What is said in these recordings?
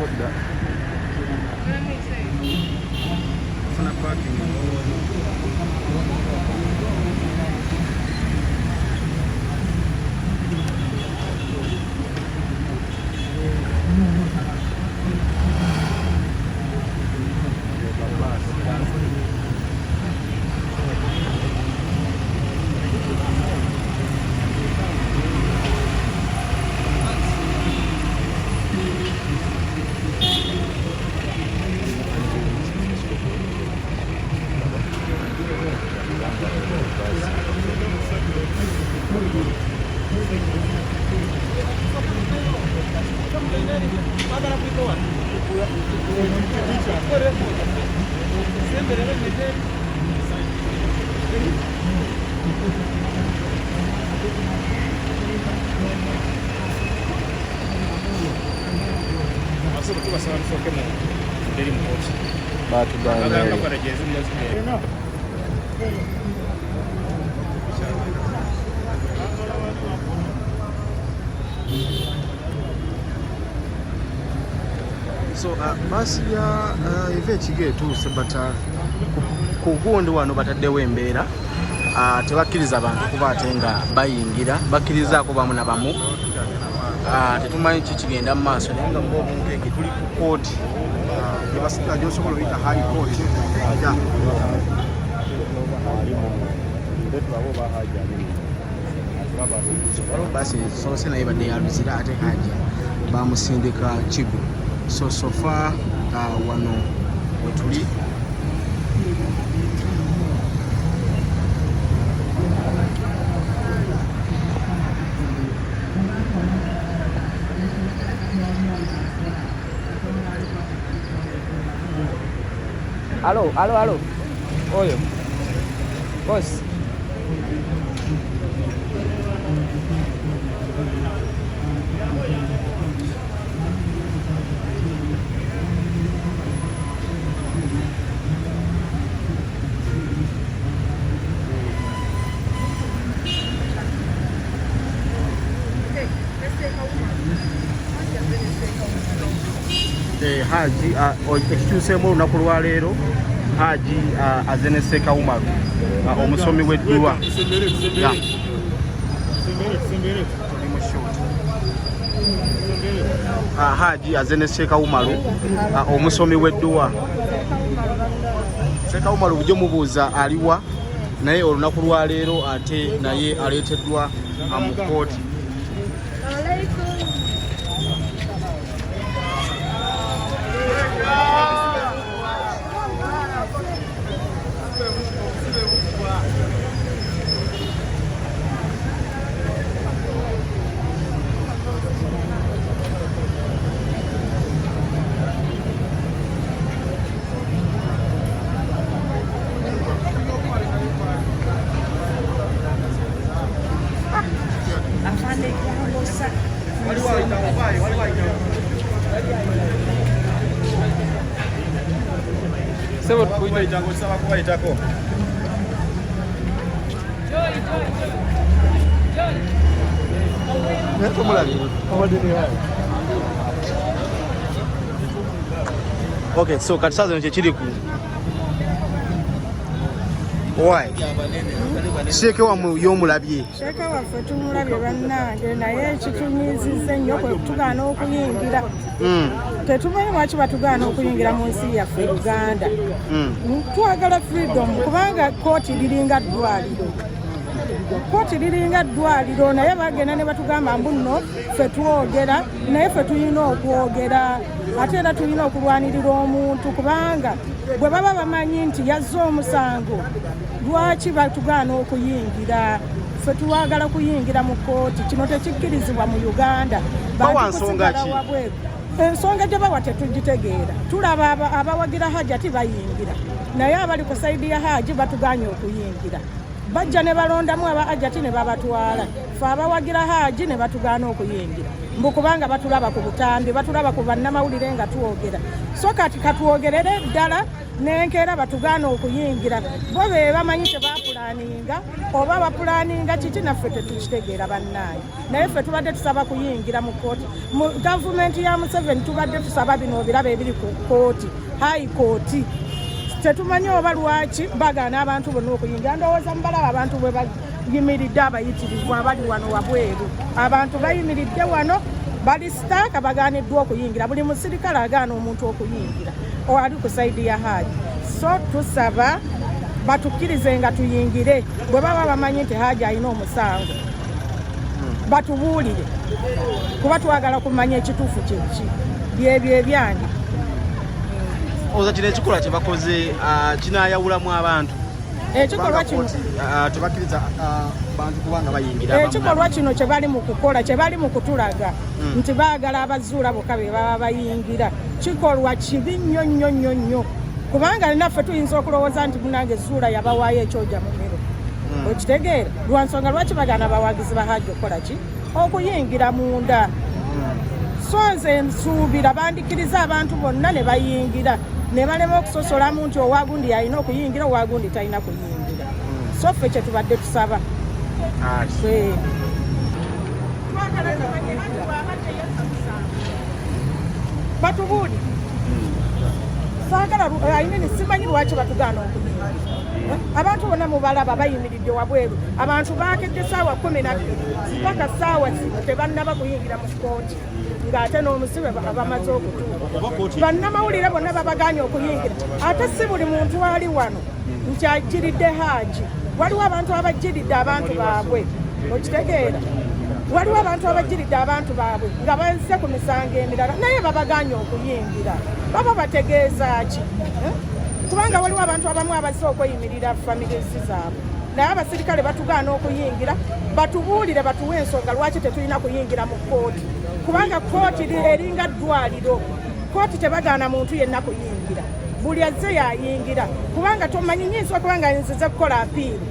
Kodda. Funa parking. So basi ya eve etuuse bata ku gundi wano bataddewo embeera tebakkiriza abantu kuba ate nga bayingira bakkirizaako bamu na bamu tetumanyi kikigenda mu maaso naye nga ng'obunkeeke tuli ku kooti gyosobola oyita high court basi soose naye badde yaluzira ate hajja bamusindika kigo so far wano wetuli Halo. Oyo. Boss. Haji ekituuseemu olunaku lwa leero Haji Azene Seka Umaru omusomi w'edduwa Haji Azene Seka Umaru omusomi w'edduwa Seka Umaru bujjo mubuuza aliwa naye olunaku lwa leero ate naye aleeteddwa mu kooti. Sebo kuita kusaba kubaitako. Neto mulali. Okay, so katisazo nche chiri ku. Why? Sheke wa yomulabye. Sheke wa tumulabye bannange naye kitunyizizza nnyo kwe tugaana okuyingira. Tetumanyi lwaki batugaana okuyingira mu nsi yaffe Uganda. Twagala freedom kubanga kooti liringa ddwaliro. Kooti liringa ddwaliro naye bagenda ne batugamba mbu nno ffe twogera naye ffe tulina okwogera ate era tulina okulwanirira omuntu kubanga bwe baba bamanyi nti yazze omusango lwaki batugaana okuyingira ffe tuwagala kuyingira mu kooti kino tekikkirizibwa mu Uganda ensonga gye bawa tetugitegeera tulaba abawagira Haji ati bayingira naye abali ku sayidi ya Haji batuganye okuyingira bajja ne balondamu aba Haji ati ne babatwala ffe abawagira Haji ne batugaana okuyingira mbu kubanga batulaba ku butambi batulaba ku bannamawulire nga twogera so kati katwogerere ddala n'enkeera batugaana okuyingira bo be bamanyi tebapulaninga oba bapulaninga kiki naffe tetukitegeera bannaayo naye ffe tubadde tusaba kuyingira mu kooti mu gavumenti ya Museveni tubadde tusaba bino biraba ebiri ku kooti high kooti tetumanyi oba lwaki bagaana abantu bonna okuyingira ndowooza mubalaba abantu bwe bayimiridde abayitirivu abali wano wabweru abantu bayimiridde wano bali sitaaka bagaaniddwa okuyingira buli musirikale agaana omuntu okuyingira ali ku saidi ya Haji so tusaba batukkirize nga tuyingire bwe baba bamanyi nti Haji alina omusango batubuulire kuba twagala kumanya ekituufu kyeki byebyo ebyange oza kino ekikolwa kye bakoze kinayawulamu abantu ekikolwa kino tebakkiriza bantu kubanga bayingira ekikolwa kino kye bali mu kukola kye bali mu kutulaga nti baagala abazuula bokka be baba bayingira kikolwa kibi nnyo nnyo nnyo nnyo kubanga naffe tuyinza okulowooza nti munange zuula yabawaayo ekyoja mu miro okitegeera lwa nsonga lwaki bagaana abawagizi ba Haji okukola ki okuyingira munda so nze nsuubira bandikkiriza abantu bonna ne bayingira ne balema okusosolamu nti owagundi alina okuyingira owagundi talina kuyingira so ffe kye tubadde tusaba batubuuli saagala ayinini simanyi lwaki batugaana okuyingira abantu bonna mubalaba bayimiridde wabweru abantu bakedde saawa 12 paka saawa 6 tebannaba kuyingira mu kooti ng'ate n'omusibe bamaze okutuuka bannamawulire bonna babagaanye okuyingira ate si buli muntu ali wano nti ajjiridde Haji waliwo abantu abajjiridde abantu baabwe okitegeera waliwo abantu abajjiridde abantu baabwe nga bazze ku misango emirala naye babagaanye okuyingira baba bategeeza ki kubanga waliwo abantu abamu abazze okweyimirira famirizi zaabwe naye abasirikale batugaana okuyingira batubuulire batuwe ensonga lwaki tetulina kuyingira mu kooti kubanga kooti eringa ddwaliro kooti tebagaana muntu yenna kuyingira buli azze yayingira kubanga tomanyi nyinza okubanga nzize kukola apiiri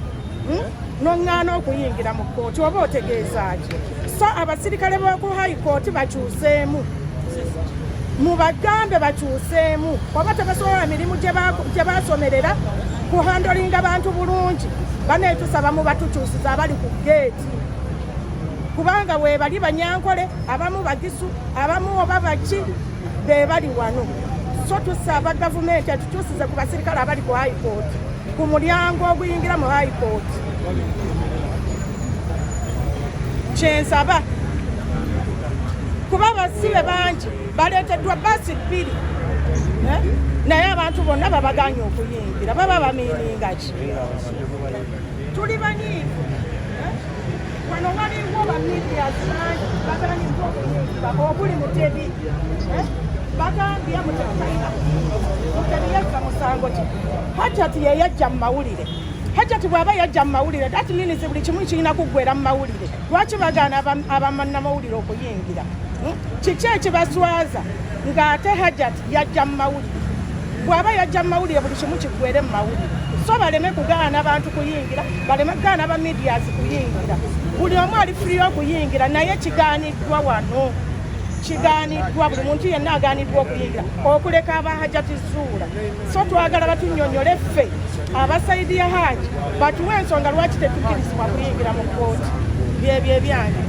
noŋŋaana okuyingira mu kooti oba otegeeza ki so abasirikale b'oku high kooti bakyuseemu mubagambe bakyuseemu oba tebasobola mirimu gye basomerera kuhandolinga bantu bulungi baneetusaba mubatukyusiza abali ku geeti kubanga webali banyankole abamu bagisu abamu oba baki be bali wano so tusaba gavumenti atukyusize ku basirikale abali ku high court ku mulyango oguyingira mu high court kyensaba kuba abasibe bangi baleeteddwa basi 2 naye abantu bonna babaganye okuyingira baba bamiininga ki tuli banyiivu wano waliwo bamidia zangi baganiddwa okuyingira okuli Mutebi bagambye Mutebi yajja musango ki Hajjati ye yajja mu mawulire Hajjati bw'aba yajja mu mawulire that means buli kimu kirina kuggwera mu mawulire lwaki bagaana abamannamawulire okuyingira kiki ekibaswaza ng'ate Hajjati yajja mu mawulire bw'aba yajja mu mawulire buli kimu kiggwere mu mawulire so baleme kugaana abantu kuyingira baleme kugaana aba medias kuyingira buli omu ali free okuyingira naye kigaaniddwa wano kigaaniddwa buli muntu yenna agaaniddwa okuyingira okuleka aba Hajjati zuula so twagala batunnyonnyole ffe abasaidi ya Haji batuwe ensonga lwaki tetukkirizibwa kuyingira mu kooti byebyo ebyange